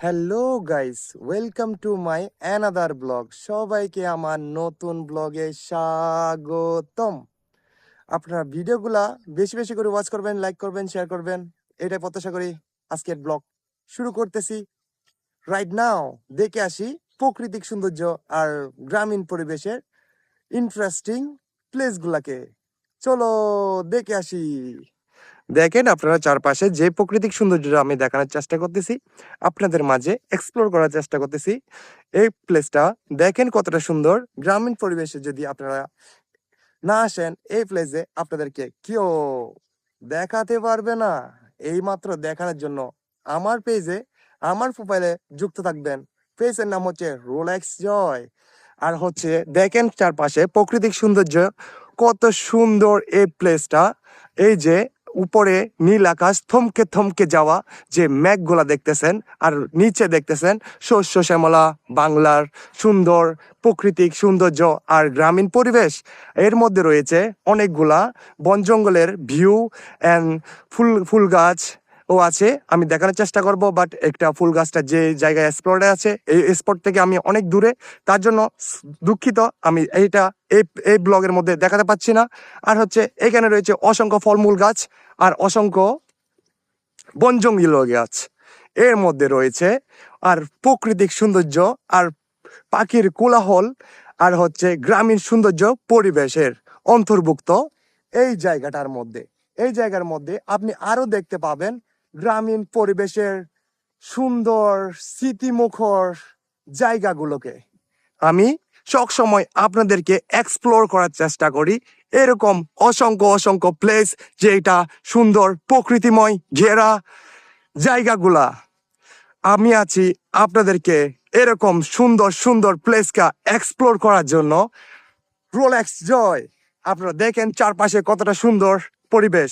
Hello guys, welcome to my another blog. সবাইকে আমার নতুন ব্লগে স্বাগতম। আপনারা ভিডিওগুলা বেশি বেশি করে ওয়াচ করবেন, লাইক করবেন, শেয়ার করবেন, এটাই প্রত্যাশা করি। আজকের ব্লগ শুরু করতেছি। রাইট নাও দেখে আসি প্রাকৃতিক সৌন্দর্য আর গ্রামীণ পরিবেশের ইন্টারেস্টিং প্লেসগুলাকে। চলো দেখে আসি। দেখেন আপনারা চারপাশে যে প্রাকৃতিক সৌন্দর্যটা আমি দেখানোর চেষ্টা করতেছি, আপনাদের মাঝে এক্সপ্লোর করার চেষ্টা করতেছি। এই প্লেসটা দেখেন কতটা সুন্দর। গ্রামীণ পরিবেশে যদি আপনারা না আসেন এই প্লেসে, আপনাদেরকে কেউ দেখাতে পারবে না। এই মাত্র দেখানোর জন্য আমার পেজে, আমার প্রোফাইলে যুক্ত থাকবেন। পেজের নাম হচ্ছে রোলেক্স জয়। আর হচ্ছে দেখেন চারপাশে প্রাকৃতিক সৌন্দর্য কত সুন্দর এই প্লেসটা। এই যে উপরে নীল আকাশ, থমকে থমকে যাওয়া যে মেঘগুলা দেখতেছেন, আর নিচে দেখতেছেন শস্য শ্যামলা বাংলার সুন্দর প্রাকৃতিক সৌন্দর্য আর গ্রামীণ পরিবেশ। এর মধ্যে রয়েছে অনেকগুলা বন জঙ্গলের ভিউ অ্যান্ড ফুল গাছ ও আছে। আমি দেখানোর চেষ্টা করব, বাট একটা ফুল গাছটা যে জায়গায় স্পটে আছে এই স্পট থেকে আমি অনেক দূরে, তার জন্য দুঃখিত। আমি এইটা এই ব্লগের মধ্যে দেখাতে পাচ্ছি না। আর হচ্ছে এখানে রয়েছে অসংখ্য ফলমূল গাছ আর অসংখ্য বনজঙ্গল গাছ। এর মধ্যে রয়েছে আর প্রাকৃতিক সৌন্দর্য আর পাখির কোলাহল আর হচ্ছে গ্রামীণ সৌন্দর্য পরিবেশের অন্তর্ভুক্ত এই জায়গাটার মধ্যে। এই জায়গার মধ্যে আপনি আরো দেখতে পাবেন গ্রামীণ পরিবেশের সুন্দর স্মৃতিমুখর জায়গাগুলোকে। আমি সবসময় আপনাদেরকে এক্সপ্লোর করার চেষ্টা করি এরকম অসংখ্য অসংখ্য প্লেস, যেটা সুন্দর প্রকৃতিময় ঘেরা জায়গাগুলা। আমি আছি আপনাদেরকে এরকম সুন্দর সুন্দর প্লেসকে এক্সপ্লোর করার জন্য। রোলেক্স জয়। আপনারা দেখেন চারপাশে কতটা সুন্দর পরিবেশ,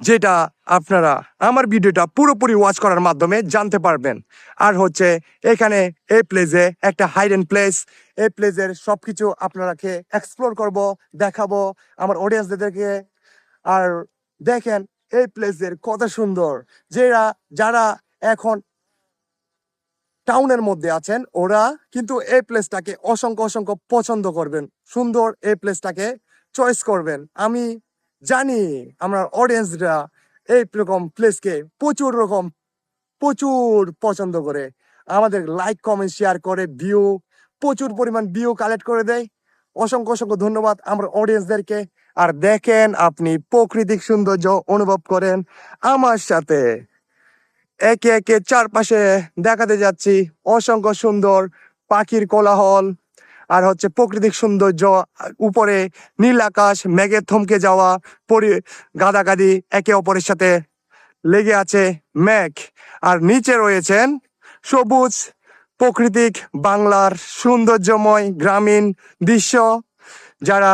যেটা আপনারা আমার ভিডিওটা পুরোপুরি ওয়াচ করার মাধ্যমে জানতে পারবেন। আর হচ্ছে এখানে এই প্লেসে একটা হাইডেন প্লেস। এই প্লেসের সবকিছু আপনারাকে এক্সপ্লোর করব, দেখাবো আমার অডিয়েন্সদেরকে। আর দেখেন এই প্লেসের কত সুন্দর। যারা এখন টাউনের মধ্যে আছেন, ওরা কিন্তু এই প্লেসটাকে অসংখ্য অসংখ্য পছন্দ করবেন, সুন্দর এই প্লেসটাকে চয়েস করবেন। আমি জানি আমার অডিয়েন্সরা এই রকম প্লেসকে প্রচুর পছন্দ করে, আমাদের লাইক কমেন্ট শেয়ার করে, প্রচুর পরিমাণ ভিউ কালেক্ট করে দেয়। অসংখ্য অসংখ্য ধন্যবাদ আমার অডিয়েন্সদেরকে। আর দেখেন আপনি প্রাকৃতিক সৌন্দর্য অনুভব করেন আমার সাথে। একে একে চারপাশে দেখাতে যাচ্ছি অসংখ্য সুন্দর পাখির কোলাহল আর হচ্ছে প্রাকৃতিক সৌন্দর্য। উপরে নীল আকাশ, মেঘের থমকে যাওয়া গাদাগাদি একে অপরের সাথে লেগে আছে মেঘ। আর নিচে রয়েছেন সবুজ প্রাকৃতিক বাংলার সৌন্দর্যময় গ্রামীণ দৃশ্য। যারা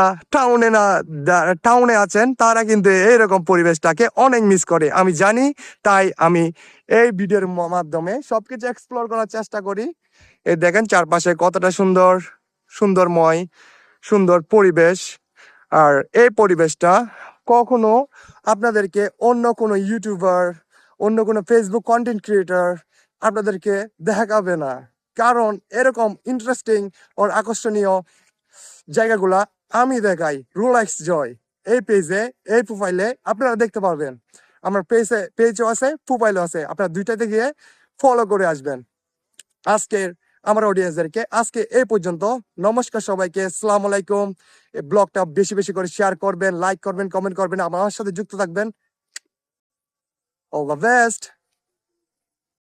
টাউনে আছেন তারা কিন্তু এইরকম পরিবেশটাকে অনেক মিস করে, আমি জানি। তাই আমি এই ভিডিওর মাধ্যমে সবকিছু এক্সপ্লোর করার চেষ্টা করি। এই দেখেন চারপাশে কতটা সুন্দর পরিবেশ। আর এই পরিবেশটা কখনো আপনাদেরকে অন্য কোনো ইউটিউবার, অন্য কোনো ফেসবুক কন্টেন্ট ক্রিয়েটর আপনাদেরকে দেখাবে না। কারণ এরকম ইন্টারেস্টিং ও আকর্ষণীয় জায়গাগুলা আমি দেখাই রোলেক্স জয়। এই পেজে, এই প্রোফাইলে আপনারা দেখতে পারবেন। আমার পেজও আছে, প্রোফাইলও আছে। আপনারা দুইটাতে গিয়ে ফলো করে আসবেন। আমার অডিয়েন্সদেরকে আজকে এই পর্যন্ত। নমস্কার সবাইকে, আসসালামু আলাইকুম। এই ব্লগটা বেশি বেশি করে শেয়ার করবেন, লাইক করবেন, কমেন্ট করবেন, আমার সাথে যুক্ত থাকবেন। All the best.